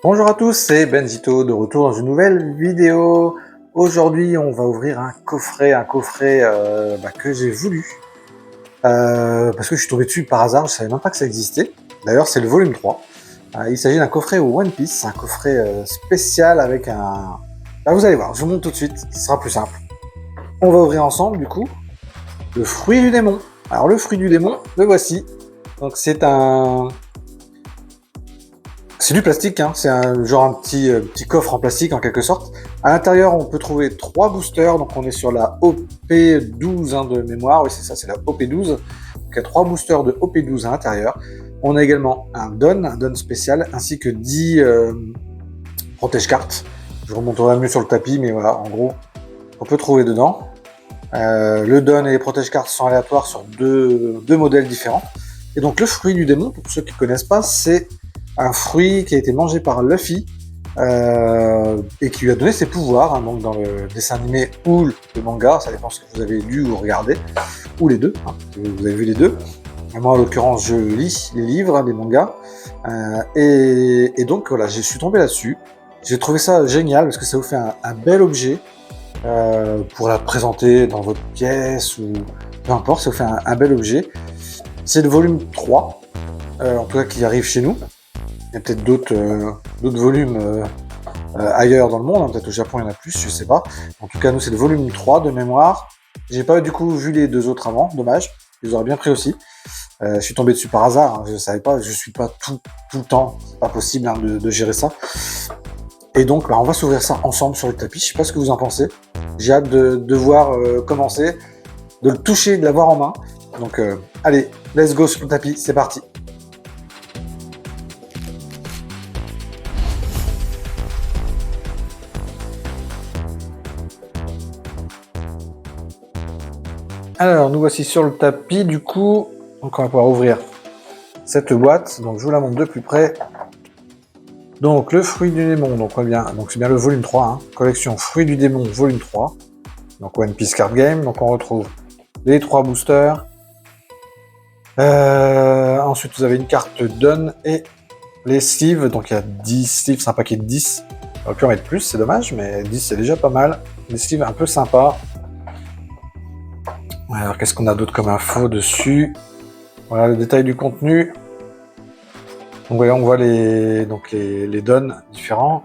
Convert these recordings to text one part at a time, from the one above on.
Bonjour à tous, c'est Benzito de retour dans une nouvelle vidéo. Aujourd'hui, on va ouvrir un coffret que j'ai voulu. Parce que je suis tombé dessus par hasard, je savais même pas que ça existait. D'ailleurs, c'est le volume 3. Il s'agit d'un coffret au One Piece, un coffret spécial avec un... vous allez voir, je vous montre tout de suite, ce sera plus simple. On va ouvrir ensemble, du coup, le fruit du démon. Alors, le fruit du démon, le voici. Donc, c'est du plastique, hein. C'est un petit coffre en plastique en quelque sorte. À l'intérieur, on peut trouver 3 boosters, donc on est sur la OP12 de mémoire, oui c'est ça, c'est la OP12. Donc il y a 3 boosters de OP12 à l'intérieur. On a également un Don spécial, ainsi que 10 protège-cartes. Je remonterai mieux sur le tapis, mais voilà, en gros, on peut trouver dedans. Le Don et les protège-cartes sont aléatoires sur deux modèles différents. Et donc le fruit du démon, pour ceux qui ne connaissent pas, c'est un fruit qui a été mangé par Luffy et qui lui a donné ses pouvoirs, donc dans le dessin animé ou le manga, ça dépend ce que vous avez lu ou regardé, ou les deux, vous avez vu les deux. Moi en l'occurrence je lis les livres, les mangas, et donc voilà, je suis tombé là-dessus. J'ai trouvé ça génial parce que ça vous fait un bel objet pour la présenter dans votre pièce ou peu importe, ça vous fait un bel objet. C'est le volume 3, en tout cas qui arrive chez nous. Il y a peut-être d'autres volumes ailleurs dans le monde, peut-être au Japon il y en a plus, je sais pas. En tout cas, nous c'est le volume 3 de mémoire. J'ai pas du coup vu les deux autres avant, dommage. Je les aurais bien pris aussi. Je suis tombé dessus par hasard, je savais pas, je suis pas tout le temps, c'est pas possible de gérer ça. Et donc, on va s'ouvrir ça ensemble sur le tapis. Je sais pas ce que vous en pensez. J'ai hâte de voir commencer, de le toucher, de l'avoir en main. Donc, allez, let's go sur le tapis, c'est parti. Alors, nous voici sur le tapis, du coup, donc on va pouvoir ouvrir cette boîte. Donc, je vous la montre de plus près. Donc, le fruit du démon, donc c'est bien le volume 3, collection fruit du démon, volume 3. Donc, One Piece Card Game. Donc, on retrouve les 3 boosters. Ensuite, vous avez une carte Don et les sleeves. Donc, il y a 10 sleeves, c'est un paquet de 10. On aurait pu en mettre plus, c'est dommage, mais 10 c'est déjà pas mal. Les sleeves un peu sympas. Alors, qu'est-ce qu'on a d'autre comme info dessus? Voilà le détail du contenu. Donc, voilà, on voit les dons différents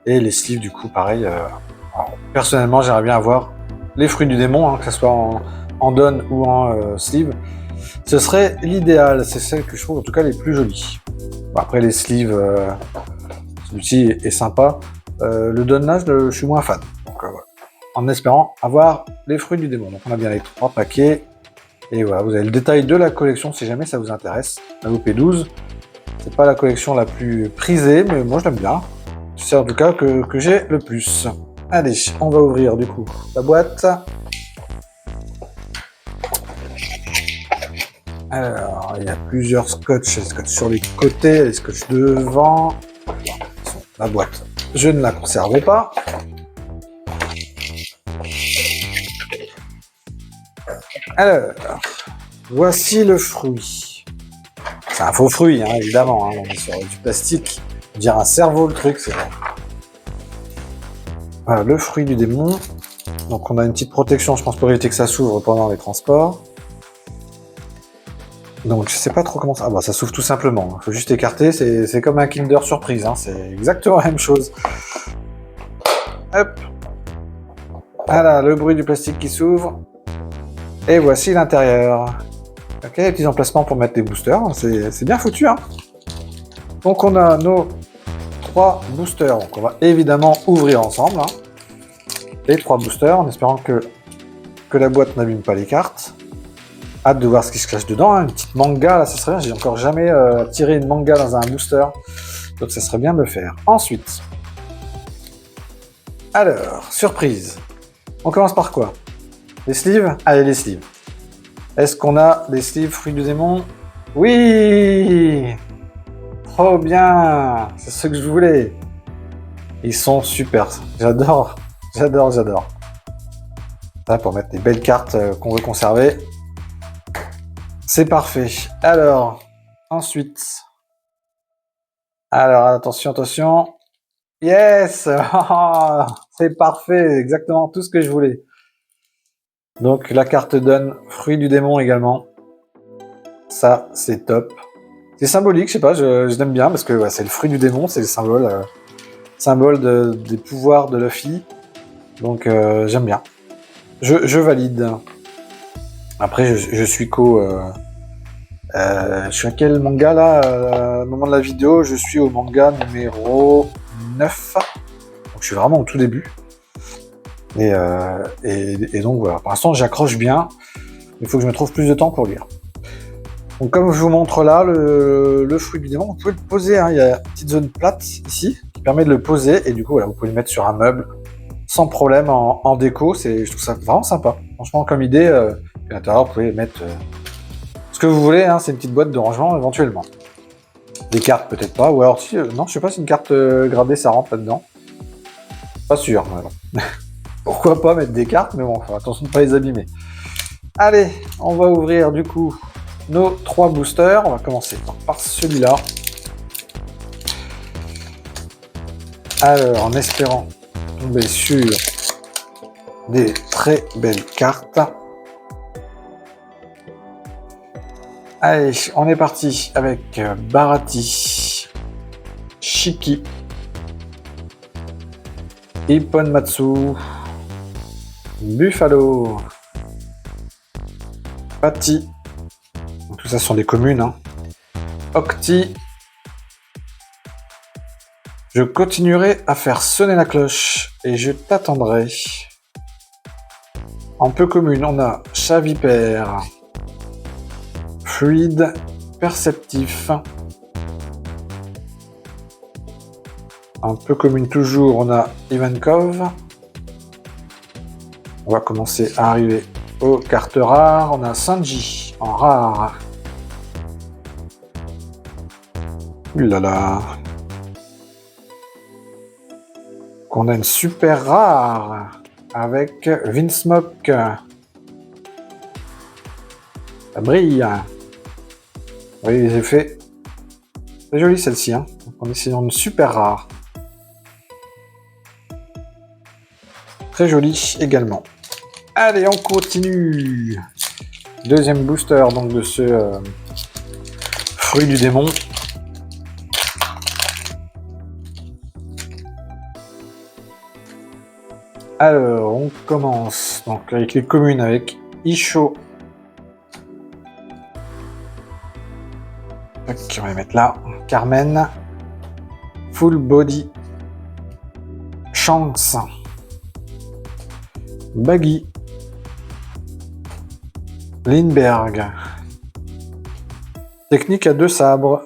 et les sleeves, du coup, pareil. Alors, personnellement, j'aimerais bien avoir les fruits du démon, que ce soit en don ou en sleeve. Ce serait l'idéal. C'est celle que je trouve, en tout cas, les plus jolies. Bon, après, les sleeves, celui-ci est sympa. Le don là, je suis moins fan. Donc, voilà. En espérant avoir les fruits du démon. Donc on a bien les 3 paquets. Et voilà, vous avez le détail de la collection si jamais ça vous intéresse. La OP12, c'est pas la collection la plus prisée, mais moi je l'aime bien. C'est en tout cas que j'ai le plus. Allez, on va ouvrir du coup la boîte. Alors, il y a plusieurs scotch, les scotch sur les côtés, les scotch devant. La boîte, je ne la conserve pas. Alors, voici le fruit. C'est un faux fruit, évidemment. On est sur du plastique. On dirait un cerveau, le truc, c'est vrai. Voilà, le fruit du démon. Donc, on a une petite protection, je pense, pour éviter que ça s'ouvre pendant les transports. Donc, je sais pas trop comment ça... Ah bah, ça s'ouvre tout simplement. Il faut juste écarter. C'est comme un Kinder Surprise. C'est exactement la même chose. Hop. Voilà, le bruit du plastique qui s'ouvre. Et voici l'intérieur. Ok, les petits emplacements pour mettre des boosters, c'est bien foutu. Donc on a nos 3 boosters, donc on va évidemment ouvrir ensemble. Les 3 boosters, en espérant que la boîte n'abîme pas les cartes. Hâte de voir ce qui se cache dedans, une petite manga, là ça serait bien, j'ai encore jamais tiré une manga dans un booster, donc ça serait bien de le faire. Ensuite, alors, surprise, on commence par quoi? Les sleeves? Allez, les sleeves. Est-ce qu'on a les sleeves fruits du démon? Oui! Trop bien! C'est ce que je voulais. Ils sont super. J'adore. Ça, pour mettre des belles cartes qu'on veut conserver. C'est parfait. Alors, ensuite. Alors, attention. Yes. C'est parfait, exactement tout ce que je voulais. Donc la carte donne fruit du démon également. Ça, c'est top. C'est symbolique, je sais pas, je l'aime bien parce que ouais, c'est le fruit du démon, c'est le symbole des pouvoirs de Luffy. Donc j'aime bien. Je valide. Après, je suis je suis à quel manga là au moment de la vidéo, je suis au manga numéro 9. Donc je suis vraiment au tout début. Et donc voilà, pour l'instant j'accroche bien. Il faut que je me trouve plus de temps pour lire. Donc comme je vous montre là, le fruit du démon, vous pouvez le poser, hein, il y a une petite zone plate ici qui permet de le poser et du coup voilà, vous pouvez le mettre sur un meuble sans problème en déco, je trouve ça vraiment sympa. Franchement comme idée, à l'intérieur vous pouvez mettre ce que vous voulez, hein, c'est une petite boîte de rangement éventuellement. Des cartes peut-être pas, ou alors si, non je sais pas si une carte gradée ça rentre là-dedans. Pas sûr, mais bon. Pourquoi pas mettre des cartes, mais bon, attention de ne pas les abîmer. Allez, on va ouvrir du coup nos 3 boosters. On va commencer par celui-là. Alors, en espérant tomber sur des très belles cartes. Allez, on est parti avec Barati, Shiki, Ipponmatsu, Buffalo, Patti, tout ça sont des communes, hein. Octi. Je continuerai à faire sonner la cloche et je t'attendrai. En peu commune, on a Chavipère, Fluide, Perceptif. En peu commune toujours, on a Ivankov. On va commencer à arriver aux cartes rares. On a Sanji en rare. Oulala. On a une super rare avec Vinsmoke. Ça brille. Vous voyez les effets. C'est joli celle-ci, hein. Donc on est sur une super rare. Très joli également. Allez, on continue. Deuxième booster donc de ce fruit du démon. Alors, on commence donc avec les communes avec Isho. Ok, on va les mettre là. Carmen. Full Body. Shanks. Baggy. Lindbergh. Technique à 2 sabres.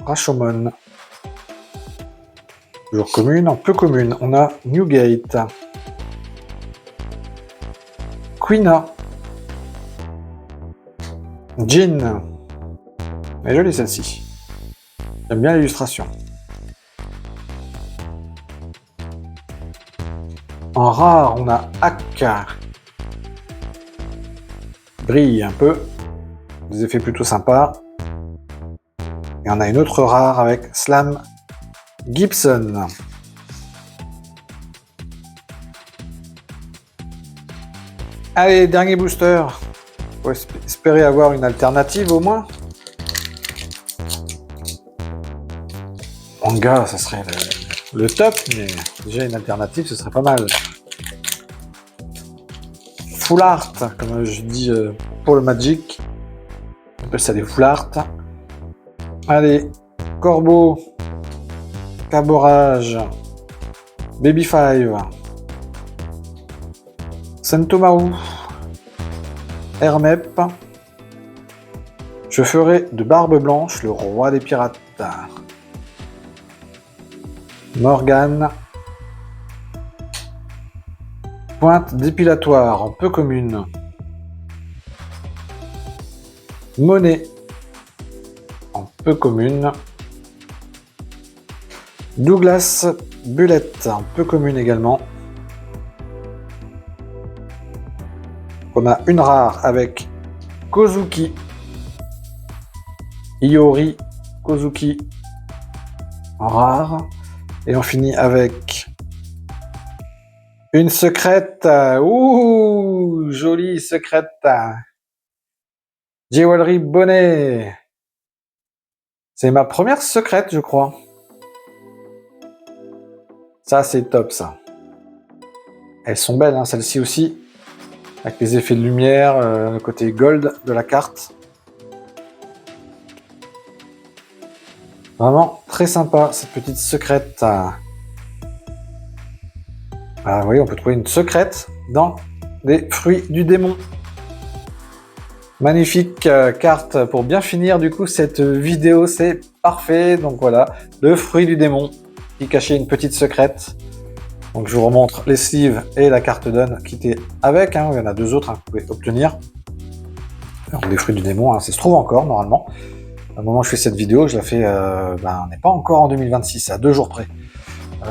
Rashomon. Toujours commune, en peu commune. On a Newgate. Quina. Jean. Elle est jolie celle-ci. J'aime bien l'illustration. En rare, on a Akka. Brille un peu. Des effets plutôt sympas. Et on a une autre rare avec Slam Gibson. Allez, dernier booster. Faut espérer avoir une alternative au moins. Manga, ça serait le top, mais déjà une alternative, ce serait pas mal. Full art, comme je dis pour le Magic. On appelle ça des full art. Allez, Corbeau, Caborage, Baby Five, Sentomaru, Hermep. Je ferai de Barbe Blanche le roi des pirates. Morgane. Pointe dépilatoire en peu commune. Monnaie en peu commune. Douglas Bullet en peu commune également. On a une rare avec Kozuki. Iori Kozuki en rare. Et on finit avec une secrète. Ouh, jolie secrète. Jewelry bonnet. C'est ma première secrète, je crois. Ça, c'est top, ça. Elles sont belles, hein, celles-ci aussi. Avec les effets de lumière, le côté gold de la carte. Vraiment très sympa, cette petite secrète. Ah, vous voyez, on peut trouver une secrète dans des fruits du démon. Magnifique carte pour bien finir du coup cette vidéo, c'est parfait. Donc voilà, le fruit du démon qui cachait une petite secrète. Donc je vous remontre les sleeves et la carte donne qui était avec, hein. Il y en a deux autres, hein, que vous pouvez obtenir. Alors, les fruits du démon, hein, ça se trouve encore normalement. Au moment où je fais cette vidéo, je la fais, on n'est pas encore en 2026, à 2 jours près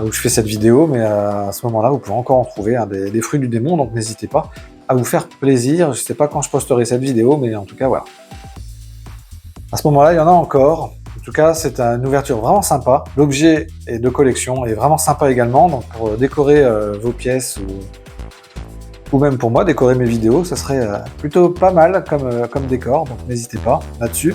où je fais cette vidéo, mais à ce moment-là, vous pouvez encore en trouver, hein, des fruits du démon, donc n'hésitez pas à vous faire plaisir. Je sais pas quand je posterai cette vidéo, mais en tout cas, voilà. À ce moment-là, il y en a encore. En tout cas, c'est une ouverture vraiment sympa. L'objet est de collection est vraiment sympa également, donc pour décorer vos pièces ou même pour moi, décorer mes vidéos, ça serait plutôt pas mal comme décor, donc n'hésitez pas là-dessus.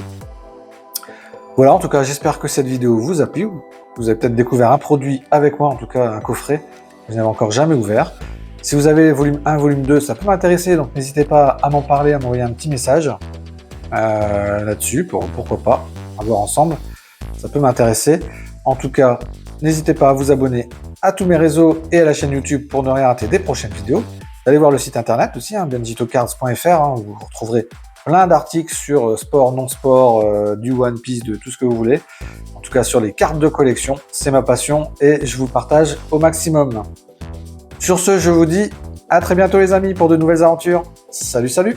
Voilà, en tout cas, j'espère que cette vidéo vous a plu. Vous avez peut-être découvert un produit avec moi, en tout cas un coffret que je n'avais encore jamais ouvert. Si vous avez volume 1, volume 2, ça peut m'intéresser, donc n'hésitez pas à m'en parler, à m'envoyer un petit message là-dessus, pourquoi pas, à voir ensemble, ça peut m'intéresser. En tout cas, n'hésitez pas à vous abonner à tous mes réseaux et à la chaîne YouTube pour ne rien rater des prochaines vidéos. Allez voir le site internet aussi, benjitocards.fr, hein, où vous retrouverez plein d'articles sur sport, non-sport, du One Piece, de tout ce que vous voulez. En tout cas, sur les cartes de collection, c'est ma passion et je vous partage au maximum. Sur ce, je vous dis à très bientôt les amis pour de nouvelles aventures. Salut, salut!